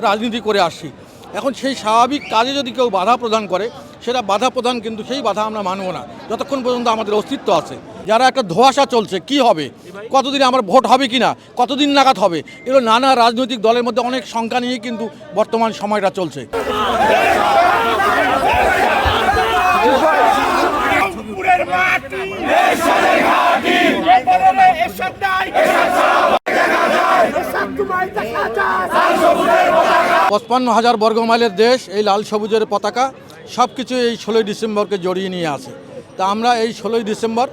রাজনীতি করে আসছি। এখন সেই স্বাভাবিক কাজে যদি কেউ বাধা প্রদান করে, সেটা বাধা প্রদান, কিন্তু সেই বাধা আমরা মানব না যতক্ষণ পর্যন্ত আমাদের অস্তিত্ব আছে। যারা একটা ধোঁয়াশা চলছে, কি হবে, কতদিন আমার ভোট হবে কি না, কতদিন নাগাদ হবে, এগুলো নানা রাজনৈতিক দলের মধ্যে অনেক শঙ্কা নিয়েই কিন্তু বর্তমান সময়টা চলছে। পঁচপান্ন হাজার বর্গমাইলের দেশ, এই লাল সবুজের পতাকা সব কিছু এই 16ই ডিসেম্বরকে জড়িয়ে নিয়ে আছে। তা আমরা এই 16ই ডিসেম্বর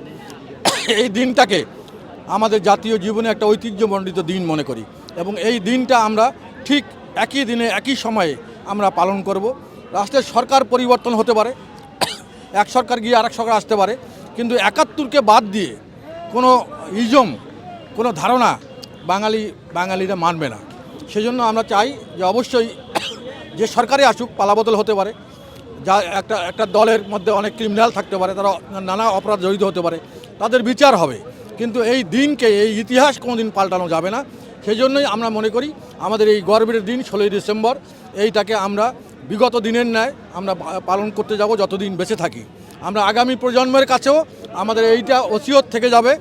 এই দিনটাকে আমাদের জাতীয় জীবনে একটা ঐতিহ্যমণ্ডিত দিন মনে করি, এবং এই দিনটা আমরা ঠিক একই দিনে একই সময়ে আমরা পালন করব। রাষ্ট্রের সরকার পরিবর্তন হতে পারে, এক সরকার গিয়ে আরেক সরকার আসতে পারে, কিন্তু 71কে বাদ দিয়ে কোনো ইজম, কোনো ধারণা বাঙালিরা মানবে না। সেজন্য আমরা চাই যে অবশ্যই যে সরকারে আসুক পালাবদল হতে পারে, যা একটা দলের মধ্যে অনেক ক্রিমিনাল থাকতে পারে, তারা নানা অপরাধ জড়িত হতে পারে, তাদের বিচার হবে, কিন্তু এই দিনকে, এই ইতিহাস কোনোদিন পাল্টানো যাবে না। সেই জন্যই আমরা মনে করি আমাদের এই গর্বের দিন 16ই ডিসেম্বর, এইটাকে আমরা বিগত দিনের ন্যায় আমরা পালন করতে যাব যতদিন বেঁচে থাকি। আমরা আগামী প্রজন্মের কাছেও আমাদের এইটা ওসিয়ত থেকে যাবে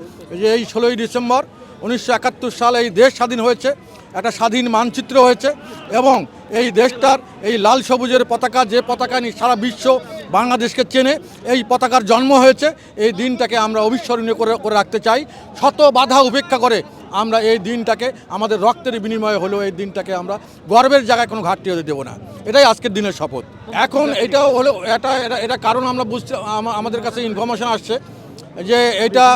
যে এই 16ই ডিসেম্বর 1971 সালে এই দেশ স্বাধীন হয়েছে, একটা স্বাধীন মানচিত্র হয়েছে, এবং এই দেশটার এই লাল সবুজের পতাকা, যে পতাকা নিয়ে সারা বিশ্ব বাংলাদেশকে চেনে, এই পতাকার জন্ম হয়েছে। এই দিনটাকে আমরা অবিস্মরণীয় করে রাখতে চাই। শত বাধা উপেক্ষা করে আমরা এই দিনটাকে, আমাদের রক্তের বিনিময়ে হলেও এই দিনটাকে আমরা গর্বের জায়গায় কোনো ঘাটতি হতে দেবো না। এটাই আজকের দিনের শপথ। এখন এটা হলো এটা কারণ আমরা বুঝতে, আমাদের কাছে ইনফরমেশন আসছে যে এটা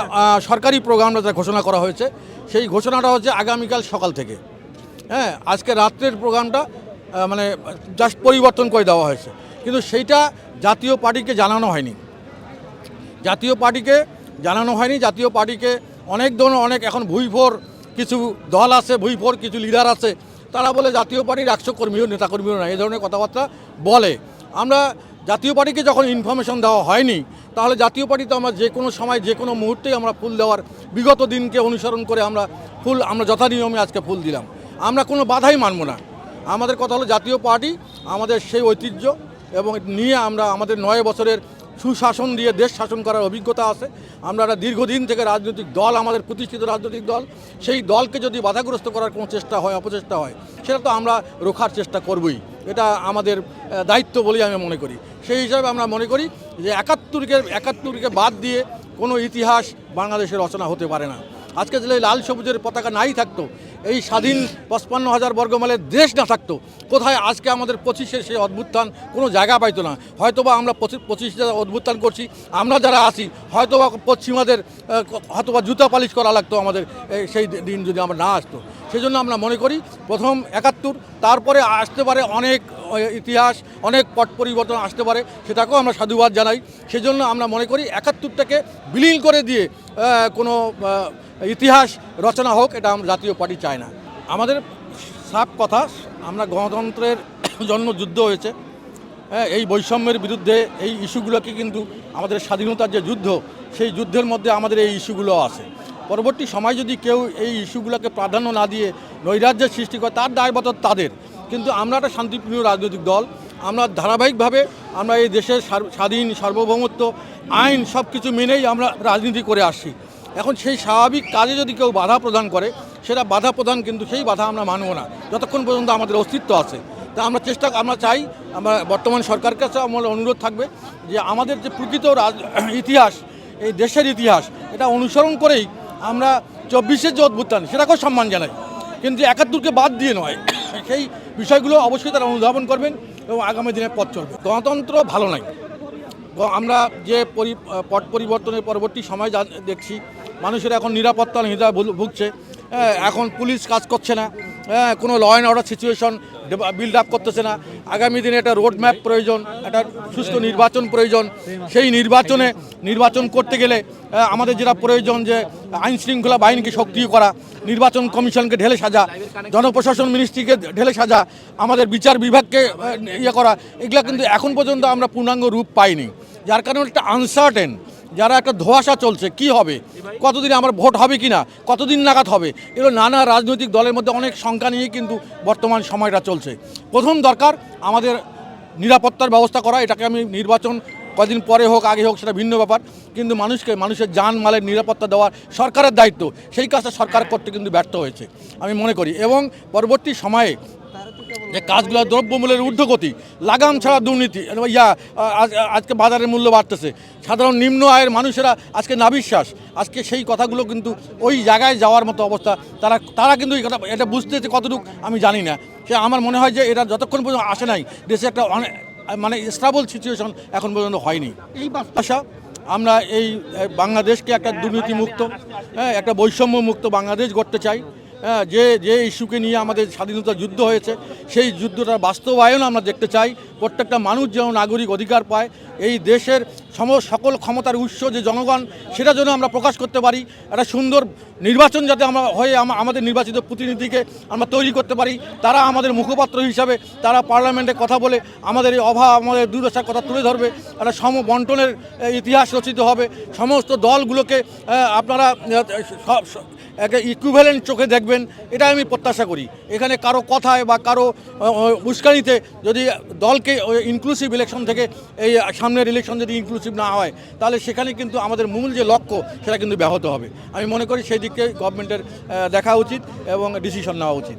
সরকারি প্রোগ্রামটা যা ঘোষণা করা হয়েছে, সেই ঘোষণাটা হচ্ছে আগামীকাল সকাল থেকে। হ্যাঁ, আজকে রাত্রের প্রোগ্রামটা মানে জাস্ট পরিবর্তন করে দেওয়া হয়েছে, কিন্তু সেইটা জাতীয় পার্টিকে জানানো হয়নি। জাতীয় পার্টিকে অনেক এখন ভুইফোর কিছু দল আছে, ভুইফোর কিছু লিডার আছে, তারা বলে জাতীয় পার্টির 100 কর্মীও নেতাকর্মীও না, এই ধরনের কথাবার্তা বলে। আমরা জাতীয় পার্টিকে যখন ইনফরমেশন দেওয়া হয়নি, তাহলে জাতীয় পার্টি তো আমরা যে কোনো সময় যে কোনো মুহূর্তেই আমরা ফুল দেওয়ার, বিগত দিনকে অনুসরণ করে আমরা যথানিয়মে আজকে ফুল দিলাম। আমরা কোনো বাধাই মানব না। আমাদের কথা হলো জাতীয় পার্টি আমাদের সেই ঐতিহ্য এবং নিয়ে আমরা আমাদের 9 বছরের সুশাসন দিয়ে দেশ শাসন করার অভিজ্ঞতা আছে। আমরা একটা দীর্ঘদিন থেকে রাজনৈতিক দল, আমাদের প্রতিষ্ঠিত রাজনৈতিক দল, সেই দলকে যদি বাধাগ্রস্ত করার কোনো চেষ্টা হয়, অপচেষ্টা হয়, সেটা তো আমরা রোখার চেষ্টা করবই। এটা আমাদের দায়িত্ব বলেই আমি মনে করি। সেই হিসাবে আমরা মনে করি যে 71কে বাদ দিয়ে কোনো ইতিহাস বাংলাদেশের রচনা হতে পারে না। আজকে যদি লাল সবুজের পতাকা নাই থাকতো, এই স্বাধীন 55,000 বর্গমাইলের দেশ না থাকতো, কোথায় আজকে আমাদের 25-এর সেই অভ্যুত্থান কোনো জায়গা পাইতো না। হয়তোবা আমরা 25 যারা অভ্যুত্থান করছি, আমরা যারা আছি, হয়তোবা পশ্চিমাদের হয়তোবা জুতা পালিশ করা লাগতো আমাদের সেই দিন যদি আমরা না আসতো। সেই জন্য আমরা মনে করি প্রথম 71, তারপরে আসতে পারে অনেক ইতিহাস, অনেক পট পরিবর্তন আসতে পারে, সেটাকেও আমরা সাধুবাদ জানাই। সেজন্য আমরা মনে করি 71টাকে বিলীন করে দিয়ে কোনো ইতিহাস রচনা হোক, এটা আমরা জাতীয় পার্টি চায় না। আমাদের সাফ কথা, আমরা গণতন্ত্রের জন্য যুদ্ধ হয়েছে, এই বৈষম্যের বিরুদ্ধে এই ইস্যুগুলোকে, কিন্তু আমাদের স্বাধীনতার যে যুদ্ধ, সেই যুদ্ধের মধ্যে আমাদের এই ইস্যুগুলো আছে। পরবর্তী সময় যদি কেউ এই ইস্যুগুলোকে প্রাধান্য না দিয়ে নৈরাজ্যের সৃষ্টি করে, তার দায়বদ্ধতা তাদের। কিন্তু আমরা একটা শান্তিপ্রিয় রাজনৈতিক দল, আমরা ধারাবাহিকভাবে আমরা এই দেশের স্বাধীন সার্বভৌমত্ব, আইন সব কিছু মেনেই আমরা রাজনীতি করে আসছি। এখন সেই স্বাভাবিক কাজে যদি কেউ বাধা প্রদান করে, সেটা বাধা প্রদান, কিন্তু সেই বাধা আমরা মানব না যতক্ষণ পর্যন্ত আমাদের অস্তিত্ব আছে। তা আমরা চাই, আমরা বর্তমান সরকারের কাছে আমার অনুরোধ থাকবে যে আমাদের যে প্রকৃত ইতিহাস, এই দেশের ইতিহাস, এটা অনুসরণ করেই আমরা 24-এর যে অভ্যুত্থান, সেটাকেও সম্মান জানাই, কিন্তু 71কে বাদ দিয়ে নয়। সেই বিষয়গুলো অবশ্যই তারা অনুধাবন করবেন এবং আগামী দিনে পথ চলবে। গণতন্ত্র ভালো নাই। আমরা যে পট পরিবর্তনের পরবর্তী সময় দেখছি, মানুষের এখন নিরাপত্তাহীনতা ভুগছে। এখন পুলিশ কাজ করছে না, কোনো law and order situation build up করতেছে না। আগামী দিনে একটা রোড ম্যাপ প্রয়োজন, একটা সুস্থ নির্বাচন প্রয়োজন। সেই নির্বাচন করতে গেলে আমাদের যেটা প্রয়োজন, যে আইন শৃঙ্খলা বাহিনীকে সক্রিয় করা, নির্বাচন কমিশনকে ঢেলে সাজা, জনপ্রশাসন মিনিস্ট্রিকে ঢেলে সাজা, আমাদের বিচার বিভাগকে করা, এগুলা কিন্তু এখন পর্যন্ত আমরা পূর্ণাঙ্গ রূপ পাইনি। যার কারণে একটা আনসার্টেন, যারা একটা ধোঁয়াশা চলছে কি হবে, কতদিন আমার ভোট হবে কি না, কতদিন নাগাদ হবে, এগুলো নানা রাজনৈতিক দলের মধ্যে অনেক শঙ্কা নিয়ে কিন্তু বর্তমান সময়টা চলছে। প্রথম দরকার আমাদের নিরাপত্তার ব্যবস্থা করা। এটাকে আমি নির্বাচন কদিন পরে হোক আগে হোক সেটা ভিন্ন ব্যাপার, কিন্তু মানুষের জানমালের নিরাপত্তা দেওয়া সরকারের দায়িত্ব, সেই কাজটা সরকার করতে কিন্তু ব্যর্থ হয়েছে আমি মনে করি। এবং পরবর্তী সময়ে যে কাজগুলো, দ্রব্যমূল্যের ঊর্ধ্বগতি, লাগাম ছাড়া দুর্নীতি, আজকে বাজারের মূল্য বাড়তেছে, সাধারণ নিম্ন আয়ের মানুষেরা আজকে নাভিশ্বাস, আজকে সেই কথাগুলো কিন্তু ওই জায়গায় যাওয়ার মতো অবস্থা, তারা কিন্তু এই কথা এটা বুঝতেছে কতটুকু আমি জানি না। সে আমার মনে হয় যে এটা যতক্ষণ পর্যন্ত আসে নাই দেশে একটা মানে স্টেবল সিচুয়েশন এখন পর্যন্ত হয়নি। এই বার্তা আমরা এই বাংলাদেশকে একটা দুর্নীতিমুক্ত, একটা বৈষম্য মুক্ত বাংলাদেশ গড়তে চাই। যে ইস্যুকে নিয়ে আমাদের স্বাধীনতা যুদ্ধ হয়েছে সেই যুদ্ধটার বাস্তবায়ন আমরা দেখতে চাই। প্রত্যেকটা মানুষ যেন নাগরিক অধিকার পায়, এই দেশের সকল ক্ষমতার উৎস যে জনগণ, সেটা যেন আমরা প্রকাশ করতে পারি। একটা সুন্দর নির্বাচন যাতে আমরা হয়ে আমাদের নির্বাচিত প্রতিনিধিকে আমরা তৈরি করতে পারি, তারা আমাদের মুখপাত্র হিসাবে তারা পার্লামেন্টে কথা বলে আমাদের এই অভাব, আমাদের দুর্দশার কথা তুলে ধরবে। একটা বন্টনের ইতিহাস রচিত হবে, সমস্ত দলগুলোকে আপনারা একটা ইকুইভ্যালেন্ট চোখে দেখবেন, এটা আমি প্রত্যাশা করি। এখানে কারো কথায় বা কারো উস্কানিতে যদি দলকে ইনক্লুসিভ ইলেকশন থেকে এই সামনের ইলেকশন যদি ইনক্লুসিভ না হয়, তাহলে সেখানে কিন্তু আমাদের মূল যে লক্ষ্য সেটা কিন্তু ব্যাহত হবে। আমি মনে করি সেই দিকে গভর্নমেন্টের দেখা উচিত এবং ডিসিশন নেওয়া উচিত।